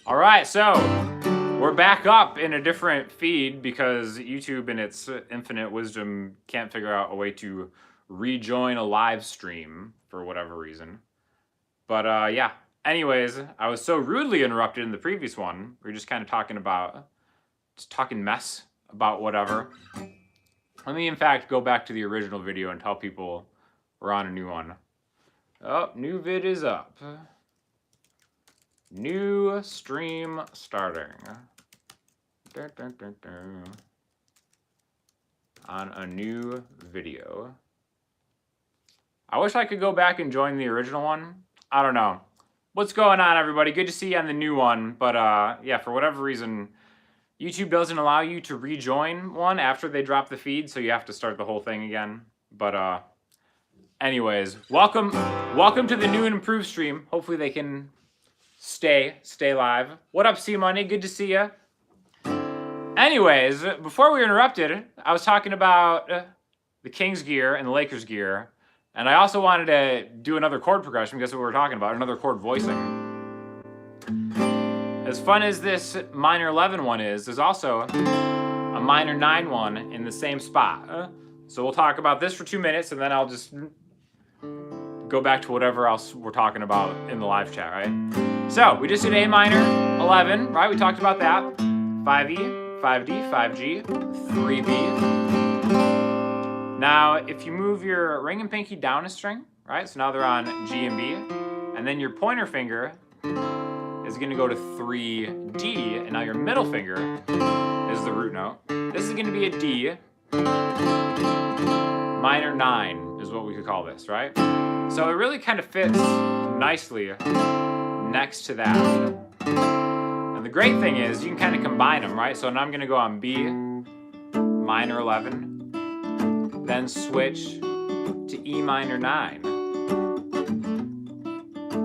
All right, so we're back up in a different feed because YouTube in its infinite wisdom can't figure out a way to rejoin a live stream for whatever reason. But yeah, anyways, I was so rudely interrupted in the previous one. We were just kind of talking mess about whatever. Let me, in fact, go back to the original video and tell people we're on a new one. Oh, new vid is up. New stream starting. Dun, dun, dun, dun. On a new video. I wish I could go back and join the original one. I don't know. What's going on, everybody? Good to see you on the new one. But yeah, for whatever reason, YouTube doesn't allow you to rejoin one after they drop the feed, so you have to start the whole thing again. But anyways, welcome to the new and improved stream. Hopefully they can stay live. What up, C Money? Good to see you. Anyways, before we were interrupted, I was talking about the Kings gear and the Lakers gear, and I also wanted to do another chord progression. Guess what we were talking about? Another chord voicing. As fun as this minor 11 one is, there's also a minor 9 one in the same spot. So we'll talk about this for 2 minutes, and then I'll just go back to whatever else we're talking about in the live chat, right? So we just did A minor 11, right? We talked about that. 5E, 5D, 5G, 3B. Now, if you move your ring and pinky down a string, right? So now they're on G and B, and then your pointer finger is going to go to 3D, and now your middle finger is the root note. This is going to be a D. Minor 9 is what we could call this, right? So it really kind of fits nicely next to that. And the great thing is you can kind of combine them, right? So now I'm going to go on B, minor 11, then switch to E minor 9.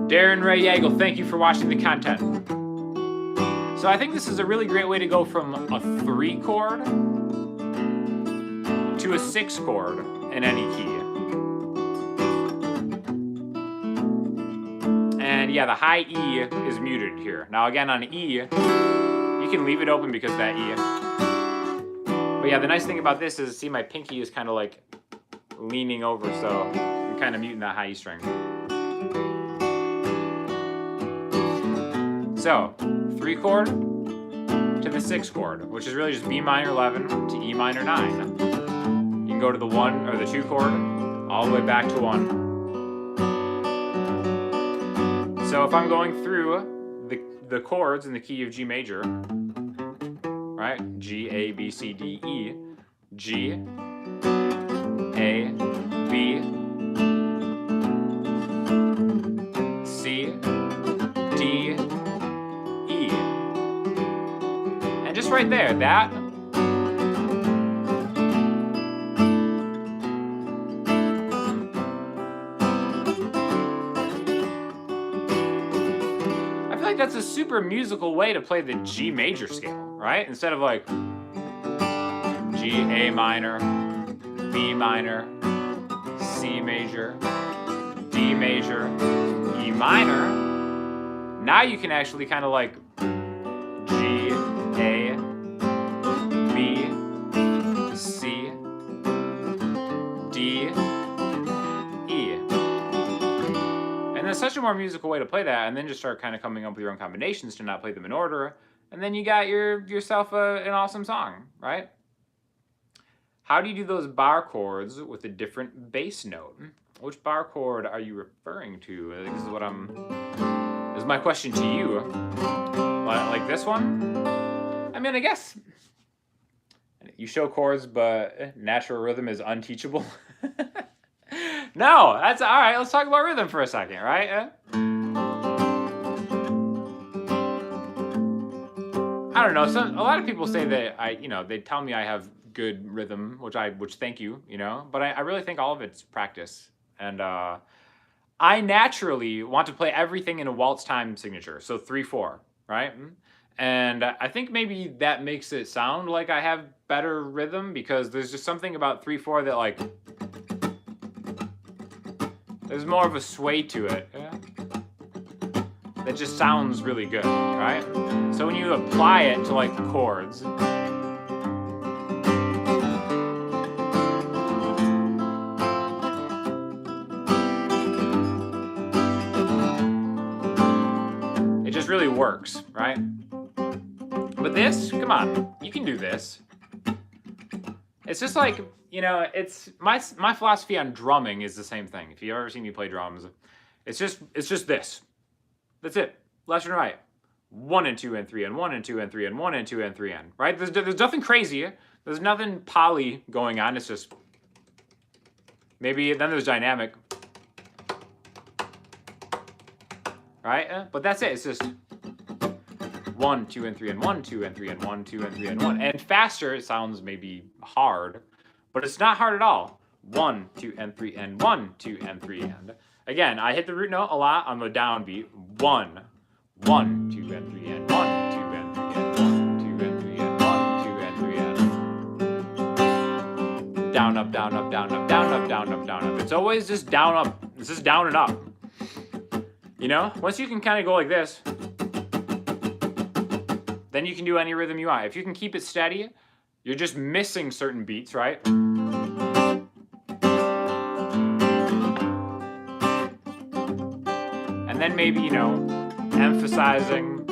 Darren Ray Yeagle, thank you for watching the content. So I think this is a really great way to go from a 3 chord to a 6 chord in any key. And yeah, the high E is muted here. Now again, on E, you can leave it open because of that E. But yeah, the nice thing about this is, see, my pinky is kind of like leaning over, so I'm kind of muting that high E string. So, 3 chord to the 6 chord, which is really just B minor 11 to E minor 9. You can go to the 1 or the 2 chord, all the way back to 1. So if I'm going through the chords in the key of G major, right? G, A, B, C, D, E, G, A, B, C, D, E. And just right there, that that's a super musical way to play the G major scale, right? Instead of like G, A minor, B minor, C major, D major, E minor. Now you can actually kind of like G, A, B, C, D, E. And that's such a more musical way to play that, and then just start kind of coming up with your own combinations to not play them in order, and then you got yourself an awesome song, right? How do you do those bar chords with a different bass note? Which bar chord are you referring to? I think this is what this is my question to you. Like this one? I mean, I guess you show chords, but natural rhythm is unteachable. No, that's all right. Let's talk about rhythm for a second, right? I don't know. A lot of people say that they tell me I have good rhythm, which thank you, but I really think all of it's practice. And I naturally want to play everything in a waltz time signature, so 3/4, right? And I think maybe that makes it sound like I have better rhythm because there's just something about 3/4 that like. There's more of a sway to it. that just sounds really good, right? So when you apply it to like chords, it just really works, right? But this, come on, you can do this. It's just like, you know, it's my philosophy on drumming is the same thing. If you've ever seen me play drums, it's just this. That's it. Left and right. 1 and 2 and 3 and 1 and 2 and 3 and 1 and 2 and 3 and, right? There's nothing crazy. There's nothing poly going on. It's just maybe then there's dynamic. Right? But that's it. It's just 1, 2 and 3 and 1, 2 and 3 and 1, 2 and 3 and 1. And faster it sounds maybe hard, but it's not hard at all. 1, 2 and 3 and 1, 2 and 3 and. Again, I hit the root note a lot on the downbeat. 1, 1, 2 and 3 and 1, 2 and 3 and 1, 2 and 3 and 1, 2 and 3 and. Down, up, down, up, down, up, down, up, down, up, down, up. It's always just down, up. It's just down and up. You know, once you can kind of go like this, then you can do any rhythm you want. If you can keep it steady, you're just missing certain beats, right? And then maybe, you know, emphasizing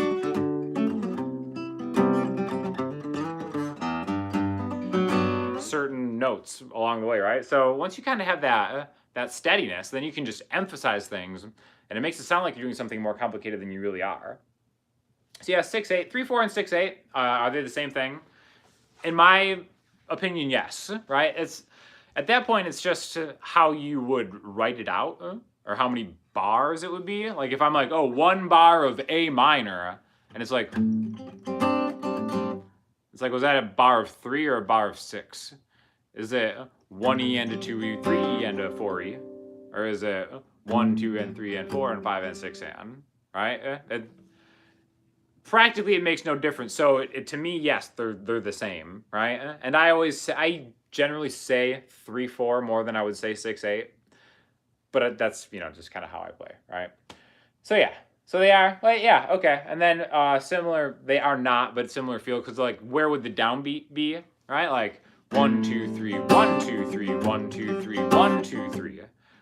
certain notes along the way, right? So once you kind of have that steadiness, then you can just emphasize things, and it makes it sound like you're doing something more complicated than you really are. So yeah, 6/8, 3/4, and 6/8. Are they the same thing? In my opinion, yes. Right? It's at that point, it's just how you would write it out, or how many bars it would be. Like if I'm like, oh, 1 bar of A minor, and it's like, was that a bar of 3 or a bar of 6? Is it 1E and a 2E, 3E and a 4E, or is it 1, 2, and 3 and 4 and 5 and 6 and, right? Practically, it makes no difference. So to me, yes, they're the same, right? And I generally say 3/4 more than I would say 6/8, but that's, you know, just kind of how I play, right? So yeah, so they are, well, yeah, okay. And then similar, they are not, but similar feel, because like where would the downbeat be, right? Like 1, 2, 3, 1, 2, 3, 1, 2, 3, 1, 2, 3,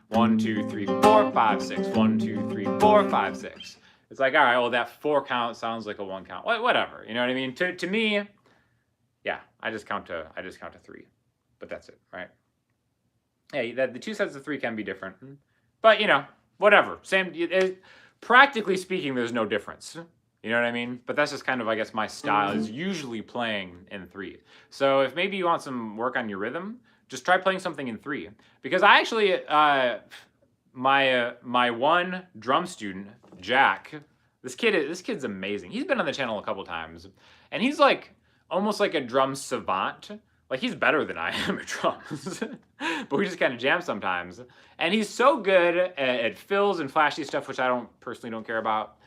1, 2, 3, 4, 5, 6, 1, 2, 3, 4, 5, 6. It's like, all right, well, that 4 count sounds like a 1 count. Whatever, you know what I mean? To me, yeah, I just count to 3, but that's it, right? Hey, the 2 sets of 3 can be different, but you know, whatever. Same. Practically speaking, there's no difference. You know what I mean? But that's just kind of, I guess, my style is usually playing in 3. So if maybe you want some work on your rhythm, just try playing something in 3. Because I actually, my one drum student, Jack, this kid's amazing. He's been on the channel a couple times, and he's like almost like a drum savant. Like he's better than I am at drums, but we just kind of jam sometimes. And he's so good at fills and flashy stuff, which I personally don't care about.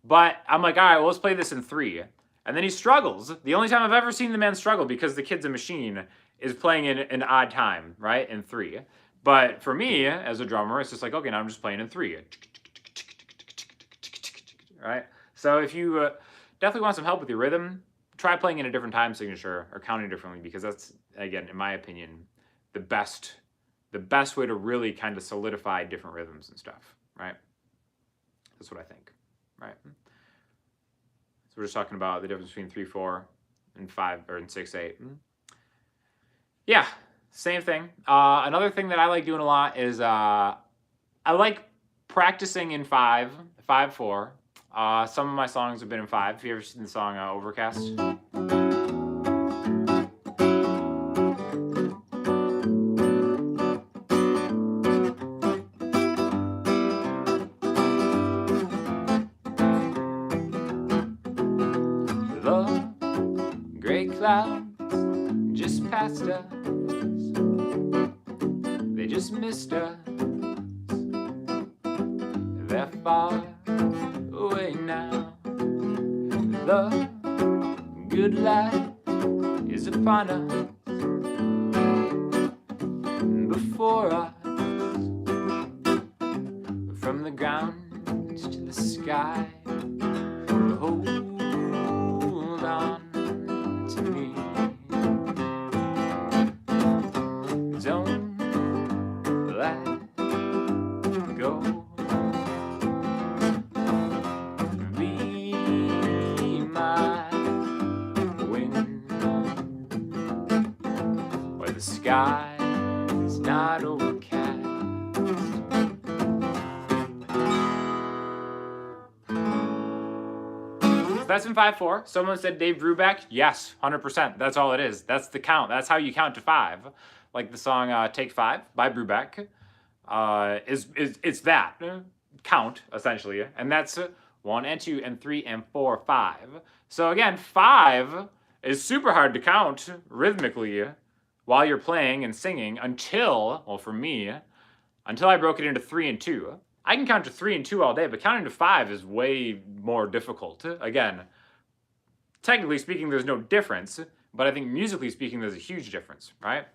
But I'm like, all right, well, let's play this in 3. And then he struggles. The only time I've ever seen the man struggle, because the kid's a machine, is playing in an odd time, right, in 3. But for me, as a drummer, it's just like, okay, now I'm just playing in 3. Right? So if you definitely want some help with your rhythm, try playing in a different time signature or counting differently, because that's, again, in my opinion, the best way to really kind of solidify different rhythms and stuff, right? That's what I think, right? So we're just talking about the difference between 3/4 and 5 or in 6/8. Yeah, same thing. Another thing that I like doing a lot is I like practicing in 5/4. Some of my songs have been in 5. Have you ever seen the song Overcast? The gray clouds just passed us. They just missed us. They're far away now. The good life is upon us, before us, from the ground to the sky. that's in 5/4. Someone said Dave Brubeck. Yes, 100%. That's all it is. That's the count. That's how you count to 5. Like the song Take 5 by Brubeck. It's that count, essentially. And that's 1 and 2 and 3 and 4, 5. So again, 5 is super hard to count rhythmically while you're playing and singing until, well, for me, until I broke it into 3 and 2. I can count to 3 and 2 all day, but counting to 5 is way more difficult. Again, technically speaking, there's no difference, but I think musically speaking, there's a huge difference, right?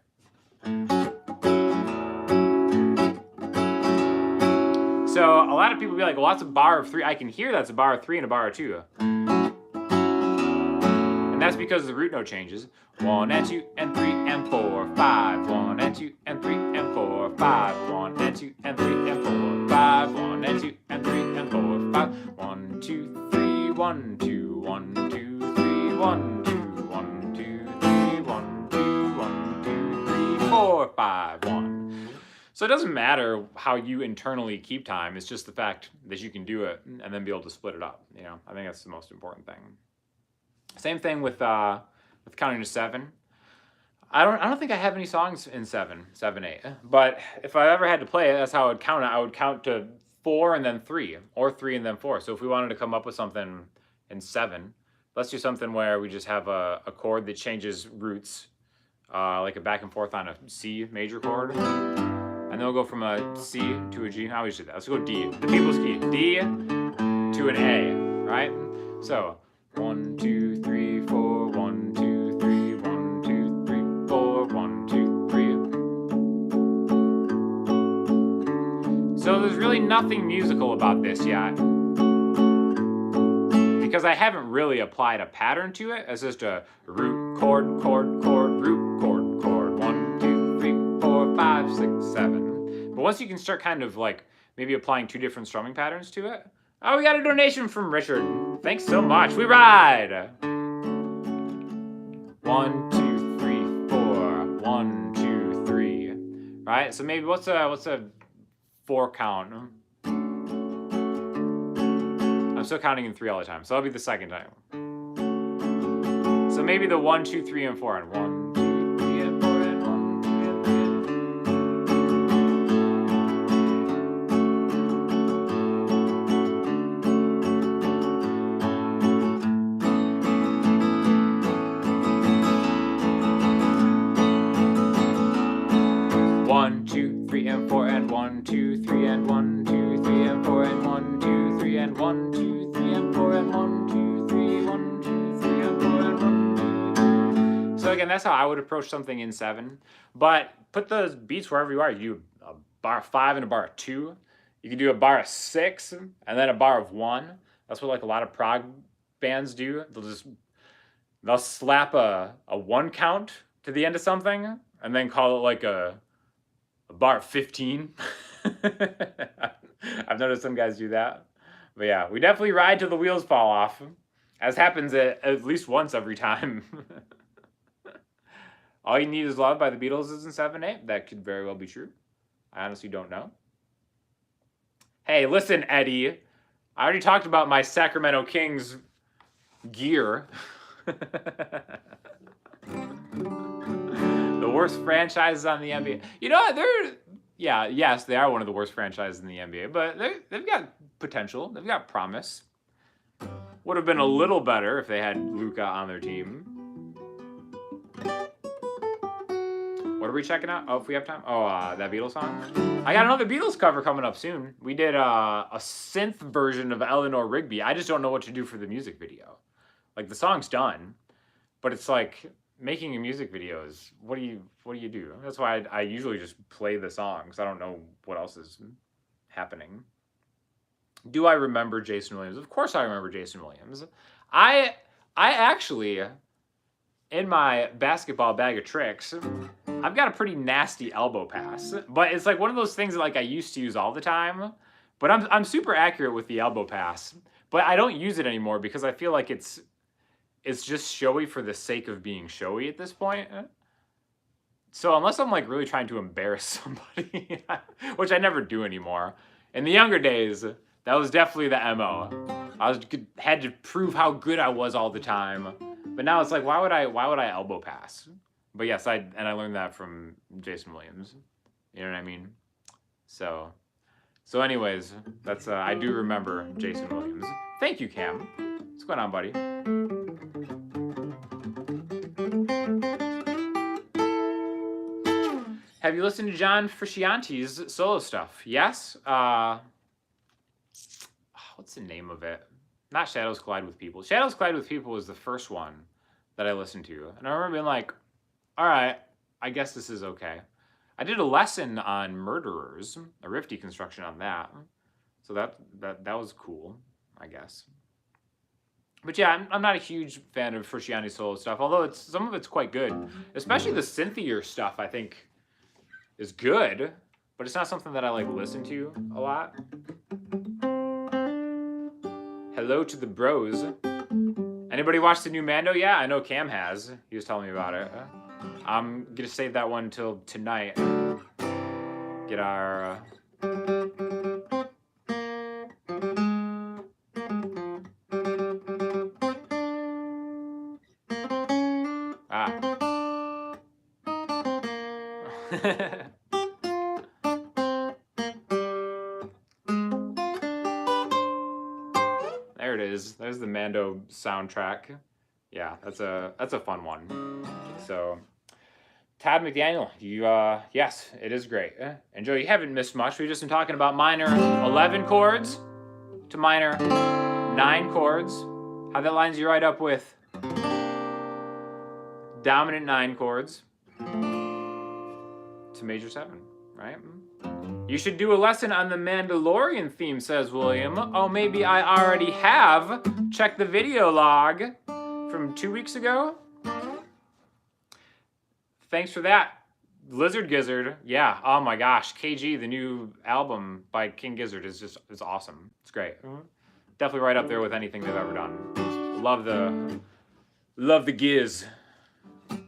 So a lot of people be like, well, that's a bar of 3. I can hear that's a bar of 3 and a bar of 2. And that's because the root note changes. 1 and 2 and 3 and 4, 5. 1 and 2 and 3 and 4, 5. 1 and 2 and 3 and 4, 5. 1 and 2 and 3 and 4, 5. 1, 2, 3, 1, 2, 1, 2, 3, 1, 2, 1, 2, 3, 1, 2, 1, 2, 3, 4, 5, 1. So it doesn't matter how you internally keep time. It's just the fact that you can do it and then be able to split it up. You know, I think that's the most important thing. Same thing with counting to 7. I don't think I have any songs in 7, 8. But if I ever had to play it, that's how I would count it. I would count to 4 and then 3, or 3 and then 4. So if we wanted to come up with something in 7, let's do something where we just have a chord that changes roots, like a back and forth on a C major chord. And then we'll go from a C to a G. I always do that. Let's go D. The people's key. D to an A, right? So 1, 2, 3, 4, 1, 2, 3, 1, 2, 3, 4, 1, 2, 3. So there's really nothing musical about this yet, because I haven't really applied a pattern to it. It's just a root, chord, chord, chord, root, chord, chord. 1, 2, 3, 4, 5, 6, 7. But once you can start kind of like maybe applying 2 different strumming patterns to it. Oh, we got a donation from Richard. Thanks so much. We ride. 1, 2, 3, 4. 1, 2, 3. Right? So maybe what's a 4 count? I'm still counting in 3 all the time, so that'll be the second time. So maybe the 1, 2, 3, and 4, and 1, 2, 3, and 4, and 1, 2, and 3. 1, 2, 3, and 4, and 1, 2, 3, and 1, 2, 3, and 4, and 1, 2, 3, and 1, 2, 3, and 4, and 1, 2, 3, 1, 2, 3, and 4, and 1, 2. So again, that's how I would approach something in 7. But put those beats wherever you are. You do a bar of 5 and a bar of 2. You can do a bar of 6 and then a bar of 1. That's what like a lot of prog bands do. They'll slap a 1 count to the end of something and then call it like a bar of 15. I've noticed some guys do that. But yeah, we definitely ride till the wheels fall off, as happens at least once every time. All You Need Is Love by the Beatles is in 7, 8. That could very well be true. I honestly don't know. Hey, listen, Eddie. I already talked about my Sacramento Kings gear. The worst franchises on the NBA. You know what? Yes, they are one of the worst franchises in the NBA, but they've got potential. They've got promise. Would have been a little better if they had Luka on their team. What are we checking out? Oh, if we have time. Oh, that Beatles song. I got another Beatles cover coming up soon. We did a synth version of Eleanor Rigby. I just don't know what to do for the music video. Like, the song's done, but it's like making a music video is, what do you do? That's why I usually just play the song, because I don't know what else is happening. Do I remember Jason Williams? Of course I remember Jason Williams. I actually, in my basketball bag of tricks, I've got a pretty nasty elbow pass. But it's like one of those things that like I used to use all the time. But I'm super accurate with the elbow pass. But I don't use it anymore because I feel like it's just showy for the sake of being showy at this point. So unless I'm like really trying to embarrass somebody, which I never do anymore. In the younger days, that was definitely the MO. had to prove how good I was all the time. But now it's like, why would I elbow pass? But yes, I learned that from Jason Williams. You know what I mean? So anyways, that's I do remember Jason Williams. Thank you, Cam. What's going on, buddy? Have you listened to John Frusciante's solo stuff? Yes. What's the name of it? Not Shadows Collide with People. Shadows Collide with People was the first one that I listened to. And I remember being like, all right, I guess this is okay. I did a lesson on Murderers, a riff deconstruction on that. So that was cool, I guess. But yeah, I'm not a huge fan of Frusciante's solo stuff, although some of it's quite good. Especially the synthier stuff, I think, is good, but it's not something that I like listen to a lot. Hello to the bros. Anybody watch the new Mando? Yeah, I know Cam has. He was telling me about it. I'm gonna save that one till tonight. Get our There it is. There's the Mando soundtrack. Yeah, that's a fun one. So, Todd McDaniel, you yes, it is great. And Joe, you haven't missed much. We've just been talking about minor 11 chords to minor 9 chords. How that lines you right up with dominant 9 chords to major 7, right? You should do a lesson on the Mandalorian theme, says William. Oh, maybe I already have. Check the video log from 2 weeks ago. Thanks for that, Lizard Gizzard. Yeah, oh my gosh, KG, the new album by King Gizzard is awesome. It's great. Definitely right up there with anything they've ever done. Love the Giz.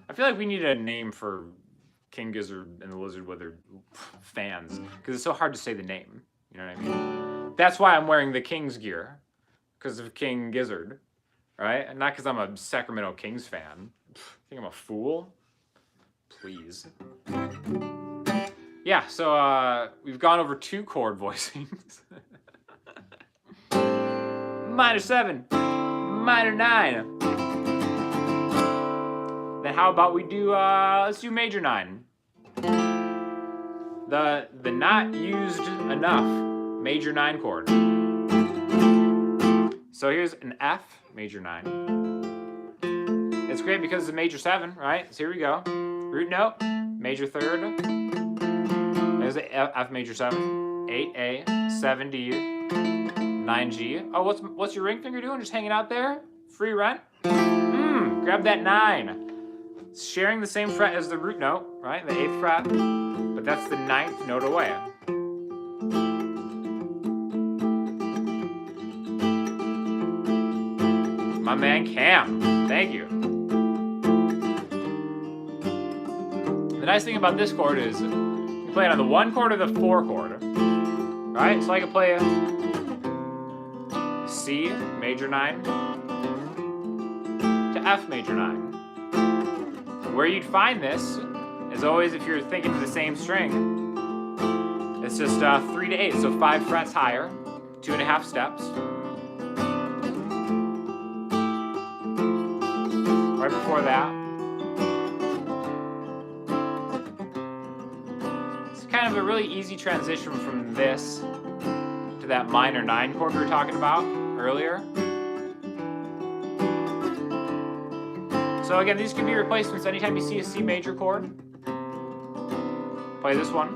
I feel like we need a name for King Gizzard and the Lizard Wizard fans, because it's so hard to say the name. You know what I mean? That's why I'm wearing the King's gear, because of King Gizzard, right? And not because I'm a Sacramento Kings fan. I think I'm a fool. Please. Yeah, so we've gone over 2 chord voicings. Minor 7, minor 9. Then how about we do, let's do major 9. The not used enough major 9 chord. So here's an F major 9. It's great because it's a major 7, right? So here we go. Root note, major 3rd. There's the F major 7, 8A, 7D, 9G. Oh, what's your ring finger doing? Just hanging out there? Free rent? Grab that 9. Sharing the same fret as the root note, right? The 8th fret, but that's the 9th note away. My man Cam, thank you. The nice thing about this chord is you can play it on the 1 chord or the 4 chord, right? So I can play a C major 9 to F major 9. Where you'd find this is always if you're thinking of the same string. It's just 3 to 8, so 5 frets higher, 2.5 steps. Right before that. It's kind of a really easy transition from this to that minor 9 chord we were talking about earlier. So again, these can be replacements anytime you see a C major chord. Play this one.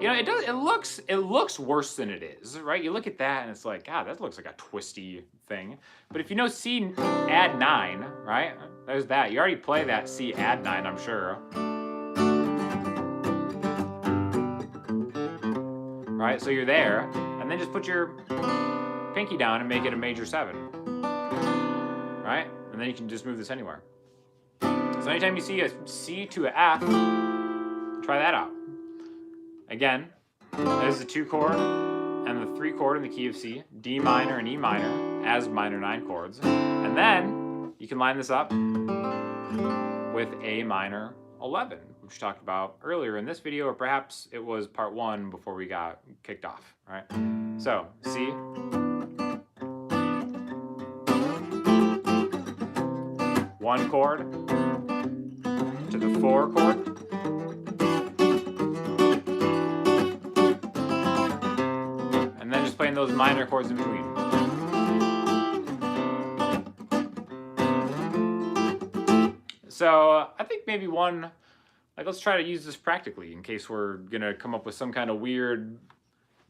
You know, it looks worse than it is, right? You look at that and it's like, God, that looks like a twisty thing. But if you know C add 9, right? There's that. You already play that C add 9, I'm sure. Right? So you're there, and then just put your pinky down and make it a major 7. Right? And then you can just move this anywhere. So anytime you see a C to a F, try that out. Again, there's the 2 chord, and and the 3 chord in the key of C, D minor and E minor as minor 9 chords. And then you can line this up with A minor 11, which we talked about earlier in this video, or perhaps it was part 1 before we got kicked off, right? So, C, 1 chord to the 4 chord, and then just playing those minor chords in between. So I think maybe one, like, let's try to use this practically in case we're gonna come up with some kind of weird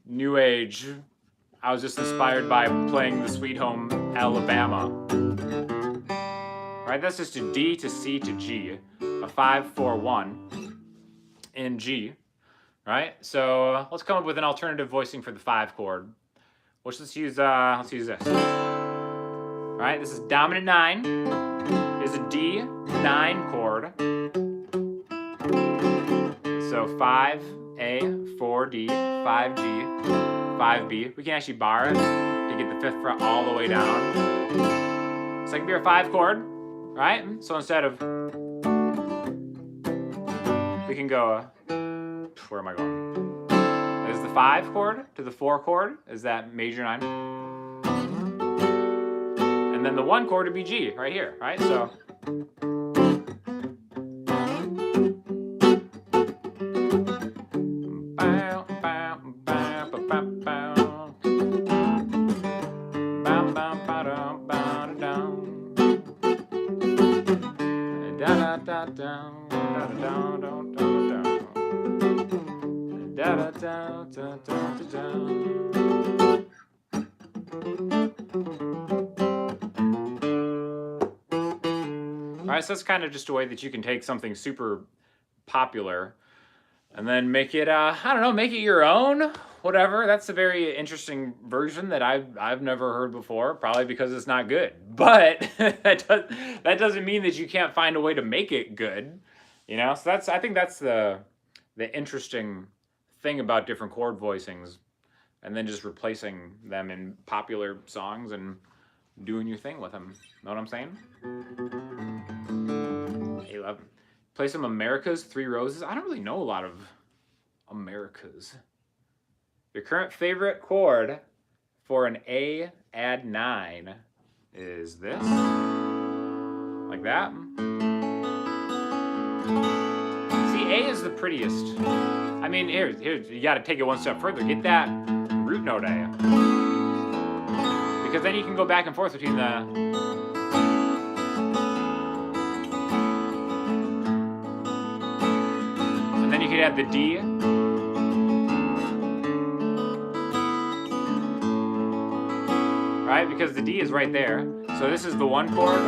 new age. I was just inspired by playing the Sweet Home Alabama. Right, that's just a D to C to G, a 5-4-1 in G. Right, so let's come up with an alternative voicing for the 5 chord. Let's use this. Right, this is dominant 9. Is a D 9 chord. So 5A, 4D, 5G, 5B. We can actually bar it to get the 5th fret all the way down. So it can be our 5 chord, right? So instead of, we can go, where am I going? There's the 5 chord to the 4 chord, is that major 9. And then the 1 chord would be G, right here, right? So. Alright, so that's kind of just a way that you can take something super popular and then make it, I don't know, make it your own, whatever. That's a very interesting version that I've never heard before, probably because it's not good. But that doesn't mean that you can't find a way to make it good, you know? So I think that's the interesting thing about different chord voicings, and then just replacing them in popular songs and doing your thing with them. Know what I'm saying? A11. Play some America's 3 Roses. I don't really know a lot of America's. Your current favorite chord for an A add 9 is this. Like that. See, A is the prettiest. I mean, here you got to take it one step further. Get that root note A. Because then you can go back and forth between the... And then you could add the D. Right? Because the D is right there. So this is the 1 chord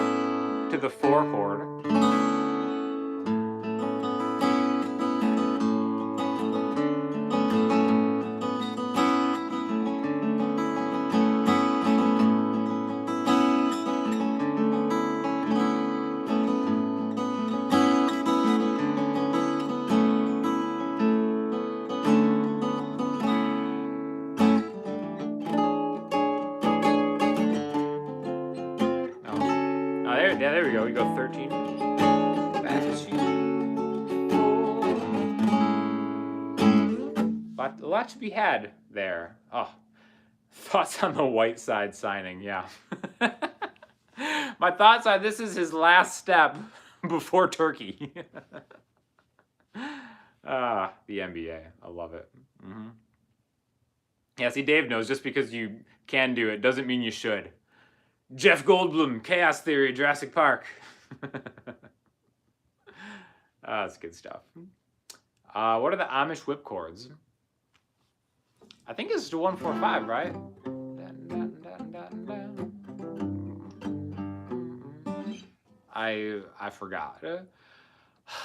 to the 4 chord. Yeah, there we go. We go 13. A lot to be had there. Oh, thoughts on the Whiteside signing? Yeah. My thoughts are this is his last step before Turkey. The NBA. I love it. Mm-hmm. Yeah, see, Dave knows just because you can do it doesn't mean you should. Jeff Goldblum, Chaos Theory, Jurassic Park. That's good stuff. What are the Amish whip chords? I think it's 1-4-5, right? I forgot.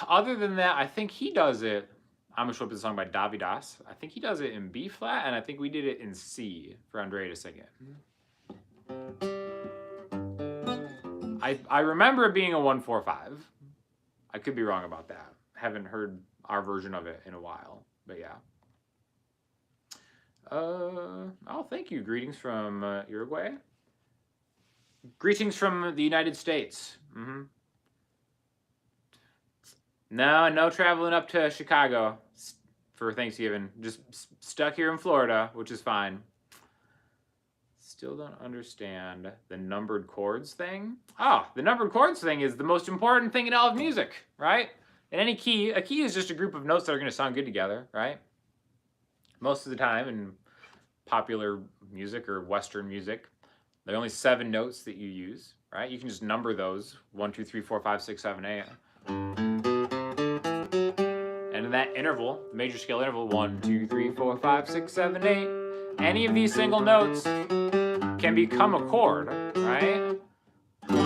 Other than that, I think he does it. Amish Whip is a song by Davidas. I think he does it in B flat, and I think we did it in C for Andrea to sing it. I remember it being a 1-4-5. I could be wrong about that. Haven't heard our version of it in a while, but yeah. Oh, thank you. Greetings from Uruguay. Greetings from the United States. No traveling up to Chicago for Thanksgiving. Just stuck here in Florida, which is fine. Still don't understand the numbered chords thing. Oh, the numbered chords thing is the most important thing in all of music, right? In any key, a key is just a group of notes that are going to sound good together, right? Most of the time in popular music or Western music, there are only 7 notes that you use, right? You can just number those 1, 2, 3, 4, 5, 6, 7, 8. And in that interval, the major scale interval, 1, 2, 3, 4, 5, 6, 7, 8, any of these single notes can become a chord, right? I think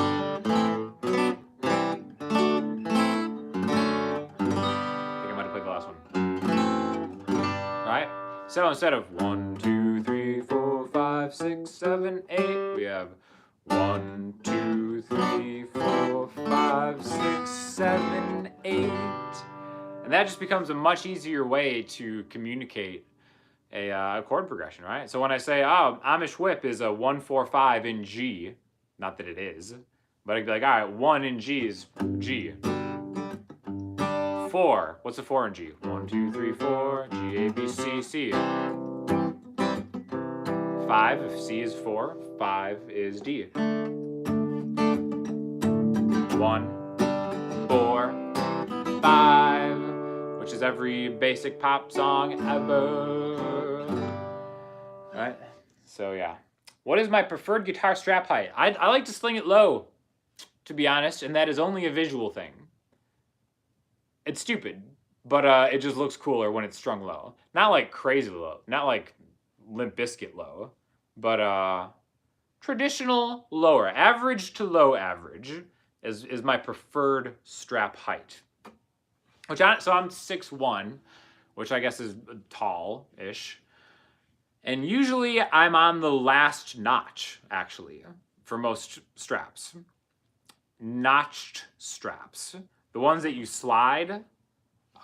I might have played the last one. Right? So instead of 1, 2, 3, 4, 5, 6, 7, 8, we have 1, 2, 3, 4, 5, 6, 7, 8. And that just becomes a much easier way to communicate a chord progression, right? So when I say, oh, Amish Whip is a 1, 4, 5 in G, not that it is, but I'd be like, all right, 1 in G is G. 4, what's a 4 in G? 1, 2, 3, 4, G, A, B, C, C. 5, if C is 4, 5 is D. 1, 4, 5, which is every basic pop song ever. Right? So yeah. What is my preferred guitar strap height? I like to sling it low, to be honest, and that is only a visual thing. It's stupid, but it just looks cooler when it's strung low. Not like crazy low, not like Limp Bizkit low, but traditional lower, average to low average is my preferred strap height. So I'm 6'1", which I guess is tall-ish. And usually I'm on the last notch, actually, for most straps. Notched straps. The ones that you slide,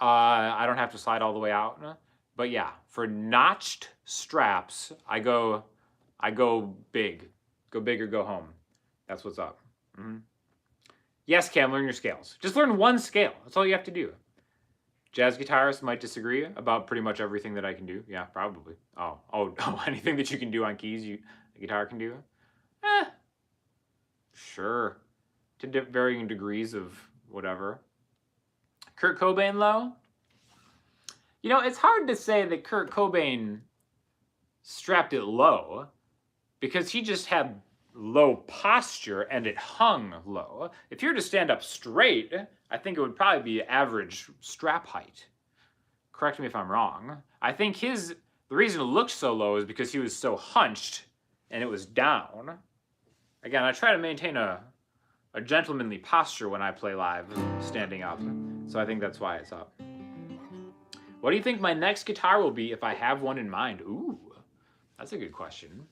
I don't have to slide all the way out. But yeah, for notched straps, I go big. Go big or go home. That's what's up. Yes, Cam, learn your scales. Just learn one scale. That's all you have to do. Jazz guitarists might disagree about pretty much everything that I can do. Yeah, probably. Oh, anything that you can do on keys, a guitar can do? Sure. To varying degrees of whatever. Kurt Cobain low? You know, it's hard to say that Kurt Cobain strapped it low because he just had low posture and it hung low. If you were to stand up straight, I think it would probably be average strap height. Correct me if I'm wrong. I think the reason it looked so low is because he was so hunched and it was down. Again, I try to maintain a gentlemanly posture when I play live, standing up. So I think that's why it's up. What do you think my next guitar will be if I have one in mind? Ooh, that's a good question.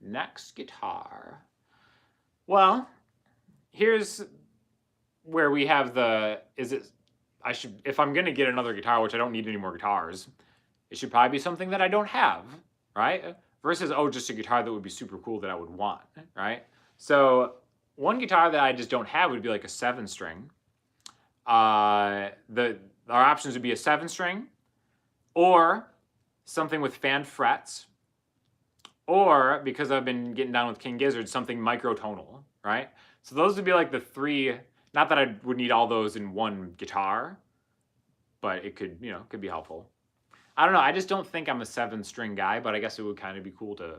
Next guitar. Well, here's where we have if I'm gonna get another guitar, which I don't need any more guitars, it should probably be something that I don't have, right? Versus, just a guitar that would be super cool that I would want, right? So one guitar that I just don't have would be like a 7-string. Our options would be a 7-string, or something with fanned frets, or, because I've been getting down with King Gizzard, something microtonal, right? So those would be like the 3, not that I would need all those in one guitar, but it could be helpful. I don't know, I just don't think I'm a 7-string guy, but I guess it would kind of be cool to